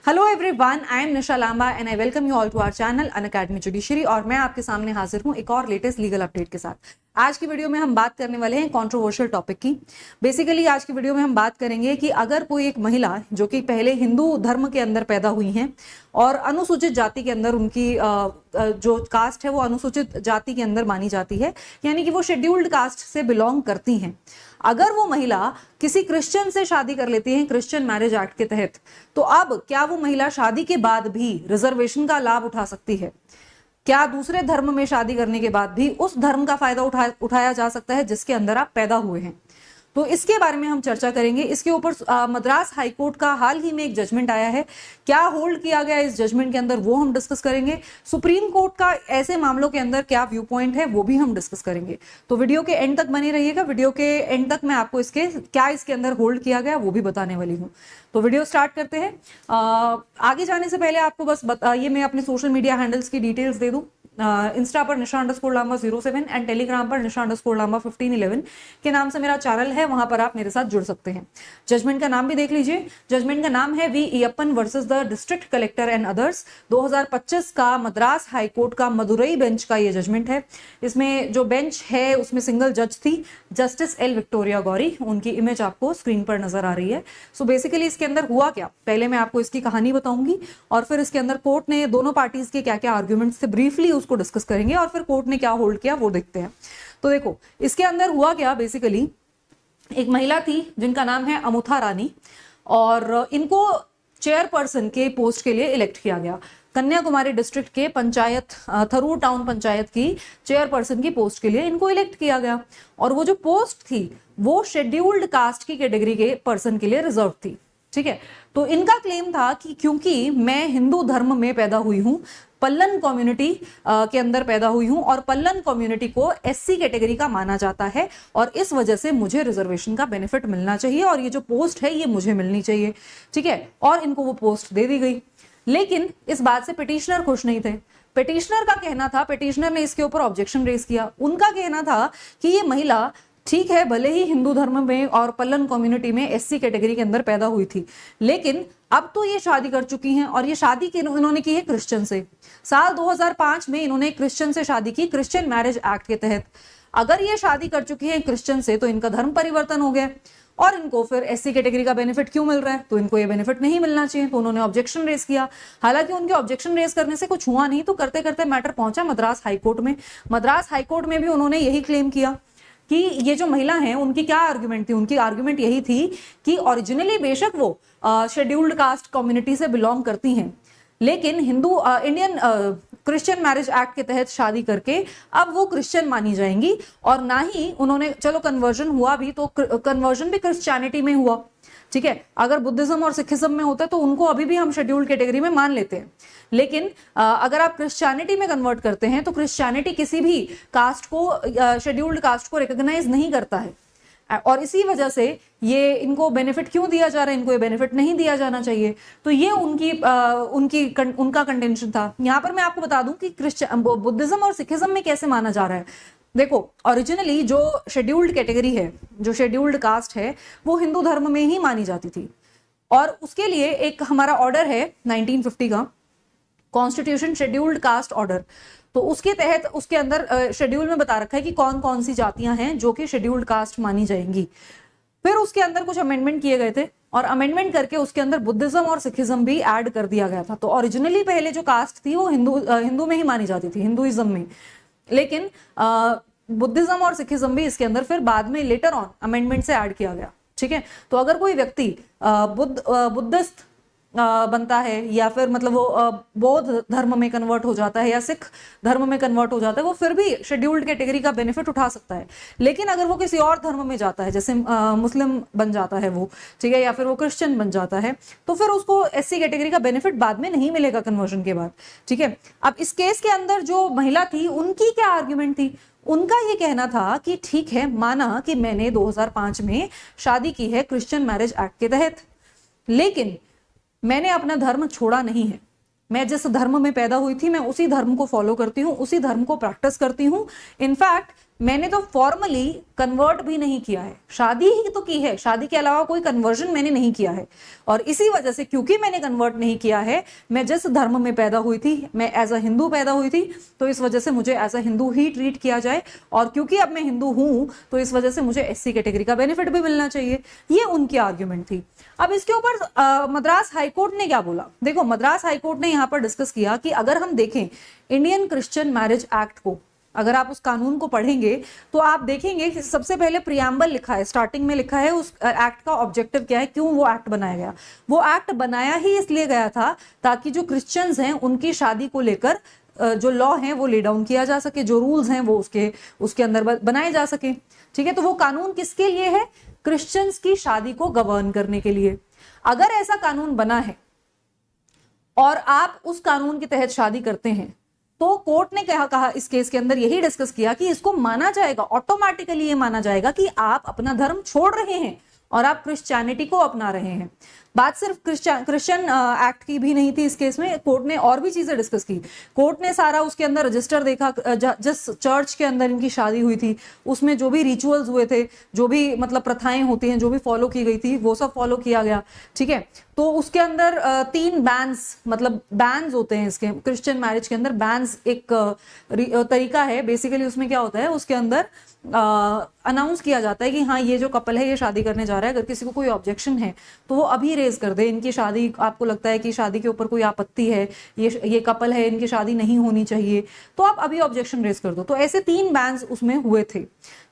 Hello everyone, I am Nisha Lamba and I welcome you all to our channel Unacademy judiciary. और मैं आपके सामने हाजिर हूं एक और लेटेस्ट लीगल अपडेट के साथ। आज की वीडियो में हम बात करने वाले हैं कंट्रोवर्शियल टॉपिक की। बेसिकली आज की वीडियो में हम बात करेंगे कि अगर कोई एक महिला जो कि पहले हिंदू धर्म के अंदर पैदा हुई हैं और अनुसूचित जाति के अंदर उनकी जो कास्ट है वो अनुसूचित जाति के अंदर मानी जाती है, यानी कि वो शेड्यूल्ड कास्ट से बिलोंग करती हैं, अगर वो महिला किसी क्रिश्चियन से शादी कर लेती है क्रिश्चियन मैरिज एक्ट के तहत, तो अब क्या वो महिला शादी के बाद भी रिजर्वेशन का लाभ उठा सकती है? क्या दूसरे धर्म में शादी करने के बाद भी उस धर्म का फायदा उठाया जा सकता है जिसके अंदर आप पैदा हुए हैं? तो इसके बारे में हम चर्चा करेंगे। इसके ऊपर मद्रास हाईकोर्ट का हाल ही में एक जजमेंट आया है, क्या होल्ड किया गया इस जजमेंट के अंदर वो हम डिस्कस करेंगे। सुप्रीम कोर्ट का ऐसे मामलों के अंदर क्या व्यू पॉइंट है वो भी हम डिस्कस करेंगे। तो वीडियो के एंड तक बने रहिएगा। वीडियो के एंड तक मैं आपको इसके अंदर होल्ड किया गया वो भी बताने वाली हूँ। तो वीडियो स्टार्ट करते हैं। आगे जाने से पहले आपको बस ये मैं अपने सोशल मीडिया हैंडल्स की डिटेल्स दे दूं। इंस्टा पर निशा_लांबा 07 एंड टेलीग्राम पर निशा_लांबा 1511 के नाम से मेरा चैनल है, वहां पर आप मेरे साथ जुड़ सकते हैं। जजमेंट का नाम भी देख लीजिए। जजमेंट का नाम है V Iyappan versus the district collector and others, 2025 का मद्रास हाईकोर्ट का मदुरई बेंच का ये जजमेंट है। इसमें जो बेंच है उसमें सिंगल जज थी, जस्टिस एल विक्टोरिया गौरी। उनकी इमेज आपको स्क्रीन पर नजर आ रही है। सो बेसिकली इसके अंदर हुआ क्या, पहले मैं आपको इसकी कहानी बताऊंगी और फिर इसके अंदर कोर्ट ने दोनों पार्टीज के क्या क्या आर्ग्यूमेंट्स थे ब्रीफली उसको डिस्कस करेंगे और फिर कोर्ट ने क्या होल्ड किया वो देखते हैं। तो देखो इसके अंदर हुआ क्या, बेसिकली एक महिला थी जिनका नाम है अमुथा रानी और इनको चेयरपर्सन के पोस्ट के लिए इलेक्ट किया गया। कन्याकुमारी डिस्ट्रिक्ट के पंचायत थरूर टाउन पंचायत की चेयरपर्सन की पोस्ट के लिए इनको इलेक्ट किया गया और वो जो पोस्ट थी वो शेड्यूल्ड कास्ट की कैटेगरी के पर्सन के लिए रिजर्व थी। ठीक है, तो इनका क्लेम था कि क्योंकि मैं हिंदू धर्म में पैदा हुई हूं, पल्लन कम्युनिटी के अंदर पैदा हुई हूं और पल्लन कम्युनिटी को एससी कैटेगरी का माना जाता है और इस वजह से मुझे रिजर्वेशन का बेनिफिट मिलना चाहिए और ये जो पोस्ट है ये मुझे मिलनी चाहिए। ठीक है, और इनको वो पोस्ट दे दी गई। लेकिन इस बात से पिटिशनर खुश नहीं थे। पिटिशनर का कहना था, पिटिशनर ने इसके ऊपर ऑब्जेक्शन रेज किया। उनका कहना था कि ये महिला ठीक है, भले ही हिंदू धर्म में और पल्लन कम्युनिटी में एससी कैटेगरी के अंदर पैदा हुई थी, लेकिन अब तो ये शादी कर चुकी हैं और ये शादी इन्होंने की है क्रिश्चियन से। साल 2005 में इन्होंने क्रिश्चियन से शादी की, क्रिश्चियन मैरिज एक्ट के तहत। अगर ये शादी कर चुकी है क्रिश्चियन से तो इनका धर्म परिवर्तन हो गया और इनको फिर एससी कैटेगरी का बेनिफिट क्यों मिल रहा है, तो इनको ये बेनिफिट नहीं मिलना चाहिए। तो उन्होंने ऑब्जेक्शन रेज किया। हालांकि उनके ऑब्जेक्शन रेज करने से कुछ हुआ नहीं, तो करते करते मैटर पहुंचा मद्रास हाईकोर्ट में। मद्रास हाईकोर्ट में भी उन्होंने यही क्लेम किया कि ये जो महिला हैं उनकी क्या आर्ग्यूमेंट थी। उनकी आर्ग्यूमेंट यही थी कि ओरिजिनली बेशक वो शेड्यूल्ड कास्ट कम्युनिटी से बिलोंग करती हैं, लेकिन Hindu Indian Christian marriage act के तहत शादी करके अब वो क्रिश्चियन मानी जाएंगी। और ना ही उन्होंने, चलो कन्वर्जन हुआ भी तो कन्वर्जन भी क्रिश्चियनिटी में हुआ। ठीक है, अगर बुद्धिज्म और सिखिज्म में होता है तो उनको अभी भी हम शेड्यूल्ड कैटेगरी में मान लेते हैं, लेकिन अगर आप क्रिश्चियनिटी में कन्वर्ट करते हैं तो क्रिश्चियनिटी किसी भी कास्ट को, शेड्यूल्ड कास्ट को रिकॉग्नाइज नहीं करता है और इसी वजह से ये इनको बेनिफिट क्यों दिया जा रहा है, इनको ये बेनिफिट नहीं दिया जाना चाहिए। तो ये उनका कंटेंशन था। यहां पर मैं आपको बता दूं कि बुद्धिज्म और सिखिज्म में कैसे माना जा रहा है। देखो, ओरिजिनली जो शेड्यूल्ड कैटेगरी है, जो शेड्यूल्ड कास्ट है, वो हिंदू धर्म में ही मानी जाती थी और उसके लिए एक हमारा ऑर्डर है 1950 का, कॉन्स्टिट्यूशन शेड्यूल्ड कास्ट ऑर्डर। तो उसके तहत उसके अंदर शेड्यूल में बता रखा है कि कौन कौन सी जातियां हैं जो कि शेड्यूल्ड कास्ट मानी जाएंगी। फिर उसके अंदर कुछ अमेंडमेंट किए गए थे और अमेंडमेंट करके उसके अंदर बुद्धिज्म और सिखिज्म भी ऐड कर दिया गया था। तो ओरिजिनली पहले जो कास्ट थी वो हिंदू में ही मानी जाती थी, हिंदुइज्म में, लेकिन बुद्धिज्म और सिखिज्म भी इसके अंदर फिर बाद में लेटर ऑन अमेंडमेंट से ऐड किया गया। ठीक है, तो अगर कोई व्यक्ति बुद्धिस्ट बनता है या फिर मतलब वो बौद्ध धर्म में कन्वर्ट हो जाता है या सिख धर्म में कन्वर्ट हो जाता है, वो फिर भी शेड्यूल्ड कैटेगरी का बेनिफिट उठा सकता है। लेकिन अगर वो किसी और धर्म में जाता है, जैसे मुस्लिम बन जाता है वो, ठीक है, या फिर वो क्रिश्चियन बन जाता है, तो फिर उसको एससी कैटेगरी का बेनिफिट बाद में नहीं मिलेगा कन्वर्जन के बाद। ठीक है, अब इस केस के अंदर जो महिला थी उनकी क्या आर्ग्यूमेंट थी? उनका ये कहना था कि ठीक है, माना कि मैंने 2005 में शादी की है क्रिश्चियन मैरिज एक्ट के तहत, लेकिन मैंने अपना धर्म छोड़ा नहीं है मैं जिस धर्म में पैदा हुई थी मैं उसी धर्म को फॉलो करती हूँ, उसी धर्म को प्रैक्टिस करती हूँ। इनफैक्ट मैंने तो फॉर्मली कन्वर्ट भी नहीं किया है, शादी ही तो की है, शादी के अलावा कोई कन्वर्जन मैंने नहीं किया है। और इसी वजह से, क्योंकि मैंने कन्वर्ट नहीं किया है, मैं जिस धर्म में पैदा हुई थी, मैं एज अ हिंदू पैदा हुई थी, तो इस वजह से मुझे एज अ हिंदू ही ट्रीट किया जाए। और क्योंकि अब मैं हिंदू हूं तो इस वजह से मुझे एससी कैटेगरी का बेनिफिट भी मिलना चाहिए। ये उनकी आर्ग्यूमेंट थी। अब इसके ऊपर मद्रास हाईकोर्ट ने क्या बोला? देखो, मद्रास हाईकोर्ट ने यहाँ पर डिस्कस किया कि अगर हम देखें इंडियन क्रिश्चियन मैरिज एक्ट को, अगर आप उस कानून को पढ़ेंगे तो आप देखेंगे कि सबसे पहले प्रियम्बल लिखा है, स्टार्टिंग में लिखा है उस एक्ट का ऑब्जेक्टिव क्या है, क्यों वो एक्ट बनाया गया। वो एक्ट बनाया ही इसलिए गया था ताकि जो क्रिश्चियंस हैं उनकी शादी को लेकर जो लॉ है वो ले डाउन किया जा सके, जो रूल्स हैं वो उसके अंदर बनाए जा सके। ठीक है, तो वो कानून किसके लिए है? क्रिश्चियंस की शादी को गवर्न करने के लिए। अगर ऐसा कानून बना है और आप उस कानून के तहत शादी करते हैं, तो कोर्ट ने कहा इस केस के अंदर यही डिस्कस किया कि इसको माना जाएगा, ऑटोमेटिकली ये माना जाएगा कि आप अपना धर्म छोड़ रहे हैं और आप क्रिश्चियनिटी को अपना रहे हैं। बात सिर्फ क्रिश्चियन एक्ट की भी नहीं थी इस केस में, कोर्ट ने और भी चीजें डिस्कस की। कोर्ट ने सारा उसके अंदर रजिस्टर देखा, जिस चर्च के अंदर इनकी शादी हुई थी उसमें जो भी रिचुअल्स हुए थे, जो भी मतलब प्रथाएं होती हैं, जो भी फॉलो की गई थी, वो सब फॉलो किया गया। ठीक है, तो उसके अंदर 3 बैन्स, मतलब बैन्स होते हैं इसके क्रिश्चियन मैरिज के अंदर। बैन्स एक तरीका है, बेसिकली उसमें क्या होता है, उसके अंदर अनाउंस किया जाता है कि हाँ ये जो कपल है ये शादी करने जा रहा है, अगर किसी को कोई ऑब्जेक्शन है तो वो अभी रेज कर दे। इनकी शादी, आपको लगता है कि शादी के ऊपर कोई आपत्ति है, ये कपल है, इनकी शादी नहीं होनी चाहिए, तो आप अभी ऑब्जेक्शन रेज कर दो। तो ऐसे 3 बैन्स उसमें हुए थे।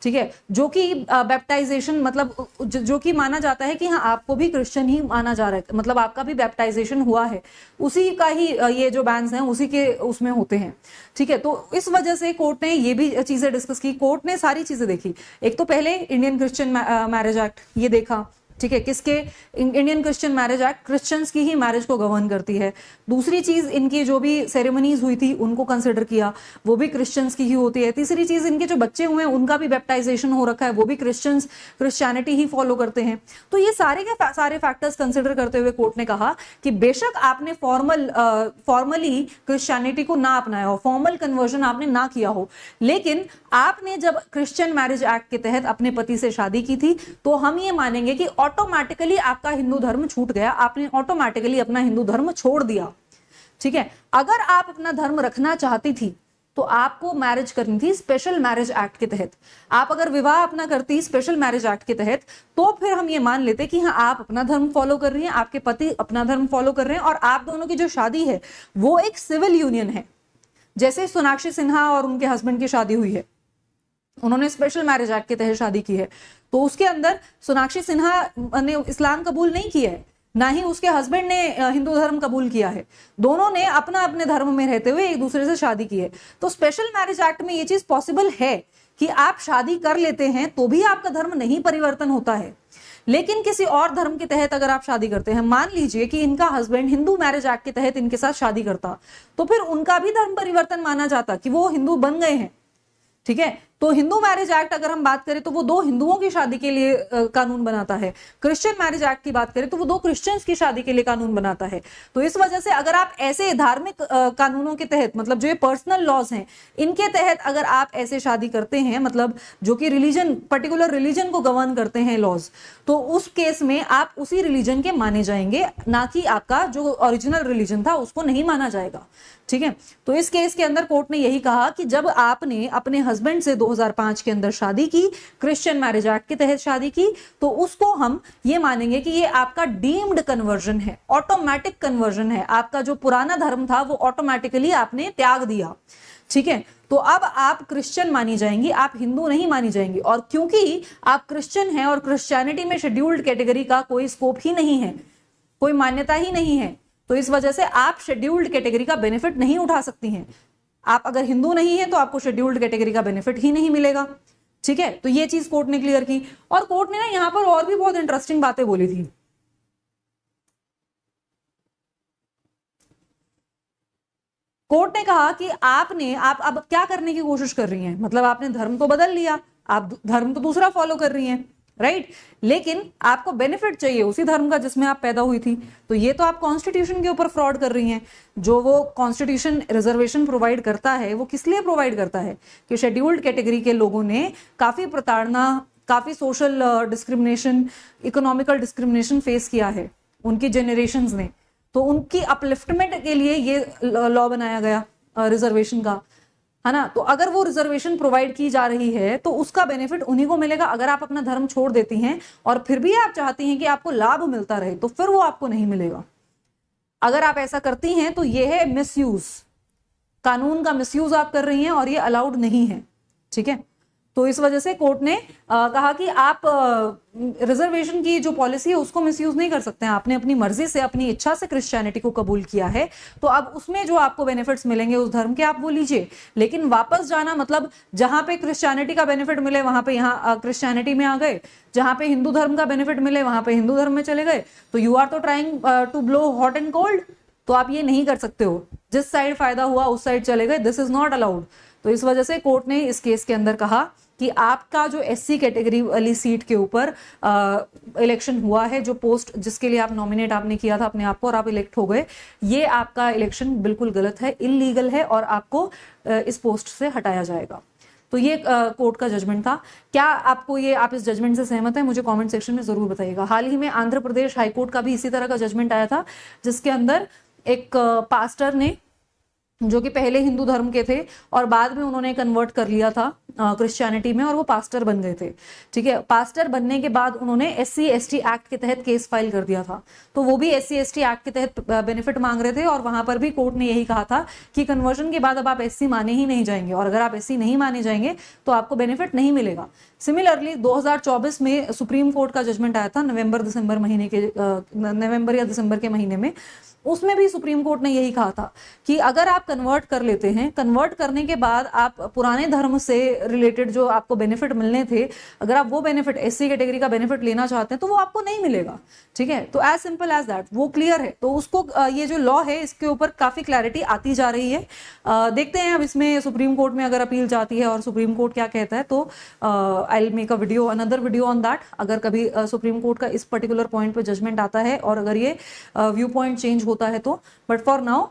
ठीक है, जो कि बैप्टाइजेशन, मतलब जो कि माना जाता है कि हाँ आपको भी क्रिश्चियन ही माना जा रहा है, मतलब आपका भी बैप्टाइजेशन हुआ है, उसी का ही ये जो बैन्स हैं उसी के उसमें होते हैं। ठीक है, तो इस वजह से कोर्ट ने ये भी चीजें डिस्कस की, कोर्ट ने सारी चीजें देखी। एक तो पहले इंडियन क्रिश्चियन मैरिज एक्ट ये देखा, ठीक है, किसके? Indian Christian marriage act Christians की ही मैरिज को गवर्न करती है। दूसरी चीज, इनकी जो भी सेरेमनीज हुई थी उनको कंसिडर किया, वो भी क्रिश्चियंस की ही होती है। तीसरी चीज, इनके जो बच्चे हुए हैं उनका भी बैप्टाइजेशन हो रखा है, वो भी क्रिश्चियनिटी ही फॉलो करते हैं। तो ये सारे के सारे फैक्टर्स कंसिडर करते हुए कोर्ट ने कहा कि बेशक आपने फॉर्मली क्रिश्चियनिटी को ना अपनाया हो, फॉर्मल कन्वर्जन आपने ना किया हो, लेकिन आपने जब क्रिश्चियन मैरिज एक्ट के तहत अपने पति से शादी की थी तो हम ये मानेंगे कि ऑटोमेटिकली आपका हिंदू धर्म छूट गया, आपने ऑटोमेटिकली अपना हिंदू धर्म छोड़ दिया। ठीक है, अगर आप अपना धर्म रखना चाहती थी तो आपको मैरिज करनी थी स्पेशल मैरिज एक्ट के तहत। आप अगर विवाह अपना करती स्पेशल मैरिज एक्ट के तहत तो फिर हम ये मान लेते कि हाँ आप अपना धर्म फॉलो कर रही हैं, आपके पति अपना धर्म फॉलो कर रहे हैं, और आप दोनों की जो शादी है वो एक सिविल यूनियन है। जैसे सोनाक्षी सिन्हा और उनके हस्बैंड की शादी हुई है, उन्होंने स्पेशल मैरिज एक्ट के तहत शादी की है, तो उसके अंदर सोनाक्षी सिन्हा ने इस्लाम कबूल नहीं किया है, ना ही उसके हस्बैंड ने हिंदू धर्म कबूल किया है। दोनों ने अपना अपने धर्म में रहते हुए एक दूसरे से शादी की है। तो स्पेशल मैरिज एक्ट में ये चीज पॉसिबल है कि आप शादी कर लेते हैं तो भी आपका धर्म नहीं परिवर्तन होता है। लेकिन किसी और धर्म के तहत अगर आप शादी करते हैं, मान लीजिए कि इनका हस्बैंड हिंदू मैरिज एक्ट के तहत इनके साथ शादी करता, तो फिर उनका भी धर्म परिवर्तन माना जाता कि वो हिंदू बन गए हैं। ठीक है, तो हिंदू मैरिज एक्ट अगर हम बात करें तो वो 2 हिंदुओं की शादी के लिए कानून बनाता है। क्रिश्चियन मैरिज एक्ट की बात करें तो वो 2 क्रिश्चियंस की शादी के लिए कानून बनाता है। तो इस वजह से अगर आप ऐसे धार्मिक कानूनों के तहत, मतलब जो ये पर्सनल लॉज हैं, इनके तहत अगर आप ऐसे शादी करते हैं, मतलब जो कि रिलीजन, पर्टिकुलर रिलीजन को गवर्न करते हैं लॉज, तो उस केस में आप उसी रिलीजन के माने जाएंगे, ना कि आपका जो ओरिजिनल रिलीजन था उसको नहीं माना जाएगा। ठीक है, तो इस केस के अंदर कोर्ट ने यही कहा कि जब आपने अपने हस्बैंड से 2005 के अंदर शादी की, क्रिश्चियन मैरिज एक्ट के तहत शादी की, तो उसको हम ये मानेंगे कि ये आपका डीम्ड कन्वर्जन है, ऑटोमेटिक कन्वर्जन है। आपका जो पुराना धर्म था वो ऑटोमेटिकली आपने त्याग दिया। ठीक है, तो अब आप क्रिश्चियन मानी जाएंगी, आप हिंदू नहीं मानी जाएंगी। और क्योंकि आप क्रिश्चियन हैं और क्रिश्चियनिटी में शेड्यूल्ड कैटेगरी का कोई स्कोप ही नहीं है, कोई मान्यता ही नहीं है, तो इस वजह से आप शेड्यूल्ड कैटेगरी का बेनिफिट नहीं उठा सकती हैं। आप अगर हिंदू नहीं है तो आपको शेड्यूल्ड कैटेगरी का बेनिफिट ही नहीं मिलेगा। ठीक है, तो ये चीज कोर्ट ने क्लियर की। और कोर्ट ने ना यहां पर और भी बहुत इंटरेस्टिंग बातें बोली थी। कोर्ट ने कहा कि आप अब क्या करने की कोशिश कर रही हैं, मतलब आपने धर्म तो बदल लिया, आप धर्म तो दूसरा फॉलो कर रही हैं, राइट लेकिन आपको बेनिफिट चाहिए उसी धर्म का जिसमें आप पैदा हुई थी, तो ये तो आप कॉन्स्टिट्यूशन के ऊपर फ्रॉड कर रही हैं। जो वो कॉन्स्टिट्यूशन रिजर्वेशन प्रोवाइड करता है वो किस लिए प्रोवाइड करता है कि शेड्यूल्ड कैटेगरी के लोगों ने काफी प्रताड़ना, काफी social discrimination, economical discrimination face किया है उनकी जनरेशंस ने, तो उनकी अपलिफ्टमेंट के लिए ये लॉ बनाया गया रिजर्वेशन का, है ना। तो अगर वो रिजर्वेशन प्रोवाइड की जा रही है तो उसका बेनिफिट उन्हीं को मिलेगा। अगर आप अपना धर्म छोड़ देती हैं और फिर भी आप चाहती हैं कि आपको लाभ मिलता रहे तो फिर वो आपको नहीं मिलेगा। अगर आप ऐसा करती हैं तो ये है मिसयूज, कानून का मिसयूज आप कर रही हैं और ये अलाउड नहीं है, ठीक है। तो इस वजह से कोर्ट ने कहा कि आप रिजर्वेशन की जो पॉलिसी है उसको मिसयूज नहीं कर सकते हैं। आपने अपनी मर्जी से, अपनी इच्छा से क्रिश्चियनिटी को कबूल किया है, तो अब उसमें जो आपको बेनिफिट्स मिलेंगे उस धर्म के आप वो लीजिए। लेकिन वापस जाना मतलब जहां पे क्रिश्चियनिटी का बेनिफिट मिले वहां पे यहाँ क्रिश्चियनिटी में आ गए, जहां पे हिंदू धर्म का बेनिफिट मिले वहां पे हिंदू धर्म में चले गए, तो यू आर तो trying to blow hot and cold. तो आप ये नहीं कर सकते हो, जिस साइड फायदा हुआ उस साइड चले गए, दिस इज नॉट अलाउड। तो इस वजह से कोर्ट ने इस केस के अंदर कहा कि आपका जो एससी कैटेगरी वाली सीट के ऊपर इलेक्शन हुआ है, जो पोस्ट जिसके लिए आप नॉमिनेट आपने किया था अपने आप को और आप इलेक्ट हो गए, ये आपका इलेक्शन बिल्कुल गलत है, इलीगल है और आपको इस पोस्ट से हटाया जाएगा। तो ये कोर्ट का जजमेंट था। क्या आपको ये, आप इस जजमेंट से सहमत हैं? मुझे कमेंट सेक्शन में जरूर बताइएगा। हाल ही में आंध्र प्रदेश हाईकोर्ट का भी इसी तरह का जजमेंट आया था, जिसके अंदर एक पास्टर ने, जो कि पहले हिंदू धर्म के थे और बाद में उन्होंने कन्वर्ट कर लिया था क्रिश्चियनिटी में और वो पास्टर बन गए थे, ठीक है। पास्टर बनने के बाद उन्होंने SC ST एक्ट के तहत केस फाइल कर दिया था, तो वो भी SC ST एक्ट के तहत बेनिफिट मांग रहे थे और वहां पर भी कोर्ट ने यही कहा था कि कन्वर्जन के बाद अब आप SC माने ही नहीं जाएंगे और अगर आप SC नहीं माने जाएंगे तो आपको बेनिफिट नहीं मिलेगा। सिमिलरली 2024 में सुप्रीम कोर्ट का जजमेंट आया था नवंबर या दिसंबर के महीने में। उसमें भी सुप्रीम कोर्ट ने यही कहा था कि अगर आप कन्वर्ट कर लेते हैं, कन्वर्ट करने के बाद आप पुराने धर्म से रिलेटेड जो आपको बेनिफिट मिलने थे, अगर आप वो बेनिफिट SC कैटेगरी का बेनिफिट लेना चाहते हैं तो वो आपको नहीं मिलेगा, ठीक है। तो एज सिंपल एज दैट, वो क्लियर है। तो उसको ये जो लॉ है इसके ऊपर काफी क्लैरिटी आती जा रही है। देखते हैं अब इसमें सुप्रीम कोर्ट में अगर अपील जाती है और सुप्रीम कोर्ट क्या कहता है, तो I will make another video on that. अगर कभी सुप्रीम कोर्ट का इस पर्टिकुलर पॉइंट पे जजमेंट आता है और अगर ये व्यू पॉइंट चेंज होता है तो, but for now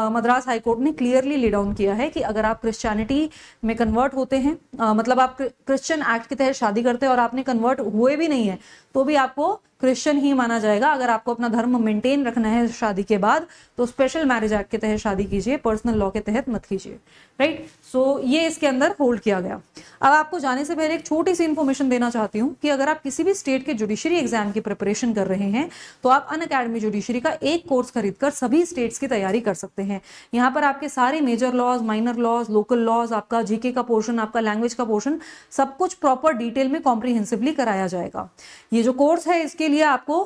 Madras high court ने क्लियरली ले डाउन किया है कि अगर आप क्रिश्चियनिटी में कन्वर्ट होते हैं, मतलब आप क्रिश्चियन एक्ट के तहत शादी करते हैं और आपने कन्वर्ट हुए भी नहीं है तो भी आपको क्रिश्चियन ही माना जाएगा। अगर आपको अपना धर्म मेंटेन रखना है शादी के बाद तो स्पेशल मैरिज एक्ट के तहत शादी कीजिए, पर्सनल लॉ के तहत मत कीजिए, राइट। सो ये इसके अंदर होल्ड किया गया। अब आपको जाने से पहले एक छोटी सी इंफॉर्मेशन देना चाहती हूँ कि अगर आप किसी भी स्टेट के जुडिशरी एग्जाम की प्रिपरेशन कर रहे हैं तो आप अनअकैडमी जुडिशरी का एक कोर्स खरीदकर सभी स्टेट्स की तैयारी कर सकते हैं। यहाँ पर आपके सारे major laws, minor laws, local laws, आपका जीके का पोर्शन, आपका लैंग्वेज का पोर्शन, सब कुछ प्रॉपर डिटेल में कॉम्प्रिहेंसिवली कराया जाएगा। ये जो कोर्स है इसके लिए आपको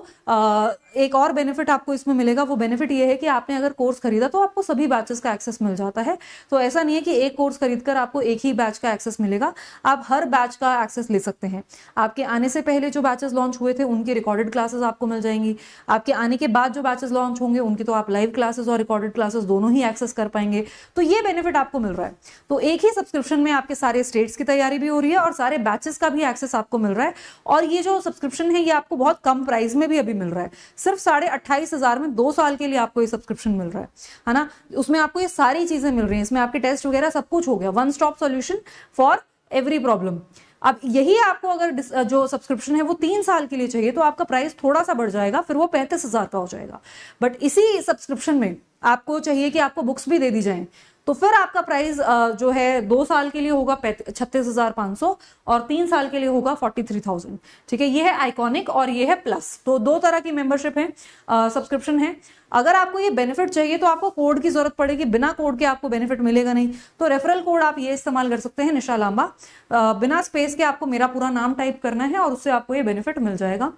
एक और बेनिफिट आपको इसमें मिलेगा। वो बेनिफिट ये है कि आपने अगर कोर्स खरीदा तो आपको सभी बैचेस का एक्सेस मिल जाता है। तो ऐसा नहीं है कि एक कोर्स खरीदकर आपको एक ही बैच का एक्सेस मिलेगा, आप हर बैच का एक्सेस ले सकते हैं। आपके आने से पहले जो बैचेस लॉन्च हुए थे उनकी रिकॉर्डेड क्लासेस आपको मिल जाएंगी। आपके आने के बाद जो बैचेस लॉन्च होंगे उनकी तो आप लाइव क्लासेस और रिकॉर्डेड क्लासेस दोनों ही एक्सेस कर पाएंगे। तो ये बेनिफिट आपको मिल रहा है। तो एक ही सब्सक्रिप्शन में आपके सारे स्टेट्स की तैयारी भी हो रही है और सारे बैचेस का भी एक्सेस आपको मिल रहा है। और ये जो सब्सक्रिप्शन है ये आपको बहुत कम प्राइस में भी अभी मिल रहा है, सिर्फ 28,500 में 2 साल के लिए आपको ये सब्सक्रिप्शन मिल रहा है ना। उसमें आपको ये सारी चीजें मिल रही हैं, इसमें आपके टेस्ट वगैरह सब कुछ हो गया, one stop solution for every problem. अब यही आपको अगर जो सब्सक्रिप्शन है वो 3 साल के लिए चाहिए तो आपका प्राइस थोड़ा सा बढ़ जाएगा, फिर वो 35,000 का हो जाएगा। बट इसी सब्सक्रिप्शन में आपको चाहिए कि आपको बुक्स भी दे दी जाएं तो फिर आपका प्राइस जो है 2 साल के लिए होगा 36,500 और 3 साल के लिए होगा 43,000, ठीक है। ये है आइकॉनिक और ये है प्लस। तो 2 तरह की मेंबरशिप है, सब्सक्रिप्शन है। अगर आपको ये बेनिफिट चाहिए तो आपको कोड की जरूरत पड़ेगी, बिना कोड के आपको बेनिफिट मिलेगा नहीं। तो रेफरल कोड आप ये इस्तेमाल कर सकते हैं, निशा लांबा। बिना स्पेस के आपको मेरा पूरा नाम टाइप करना है और उससे आपको ये बेनिफिट मिल जाएगा।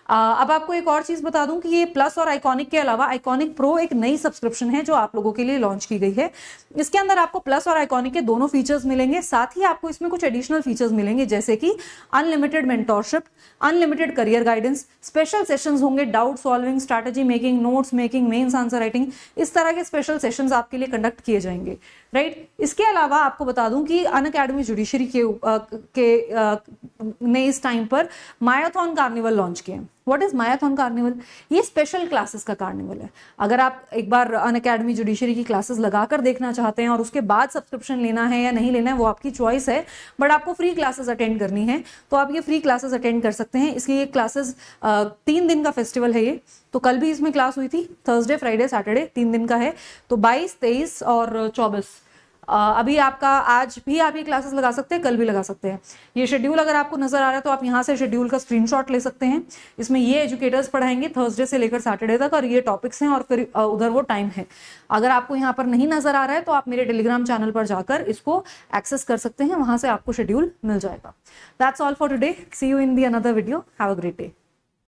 अब आपको एक और चीज बता दूं कि ये प्लस और आइकॉनिक के अलावा आइकॉनिक प्रो एक नई सब्सक्रिप्शन है जो आप लोगों के लिए लॉन्च की गई है। इसके अंदर आपको प्लस और आइकॉनिक के दोनों फीचर्स मिलेंगे, साथ ही आपको इसमें कुछ एडिशनल फीचर्स मिलेंगे जैसे कि unlimited mentorship, unlimited career guidance, special sessions होंगे, doubt solving, strategy making, notes making, writing, mains answer writing, इस तरह के स्पेशल सेशंस आपके लिए कंडक्ट किए जाएंगे, राइट। इसके अलावा आपको बता दूं कि अनअकैडमी जुडिशरी ने इस टाइम पर मायाथन कार्निवल लॉन्च किए। What is Mayathon carnival? ये स्पेशल क्लासेस का कार्निवल है। अगर आप एक बार अनअकैडमी जुडिशरी की क्लासेस लगाकर देखना चाहते हैं और उसके बाद सब्सक्रिप्शन लेना है या नहीं लेना है वो आपकी चॉइस है, बट आपको फ्री क्लासेस अटेंड करनी है तो आप ये फ्री क्लासेस अटेंड कर सकते हैं। इसकी ये क्लासेस 3 दिन का फेस्टिवल है ये, तो कल भी इसमें क्लास हुई थी, थर्सडे फ्राइडे सैटरडे 3 दिन का है, तो 22, 23 और 24 अभी आपका आज भी आप ये क्लासेस लगा सकते हैं, कल भी लगा सकते हैं। ये शेड्यूल अगर आपको नजर आ रहा है तो आप यहाँ से शेड्यूल का स्क्रीनशॉट ले सकते हैं। इसमें ये एजुकेटर्स पढ़ाएंगे थर्सडे से लेकर सैटरडे तक और ये टॉपिक्स हैं और फिर उधर वो टाइम है। अगर आपको यहाँ पर नहीं नजर आ रहा है तो आप मेरे टेलीग्राम चैनल पर जाकर इसको एक्सेस कर सकते हैं, वहां से आपको शेड्यूल मिल जाएगा। That's all for today, see you in the another video, have a great day.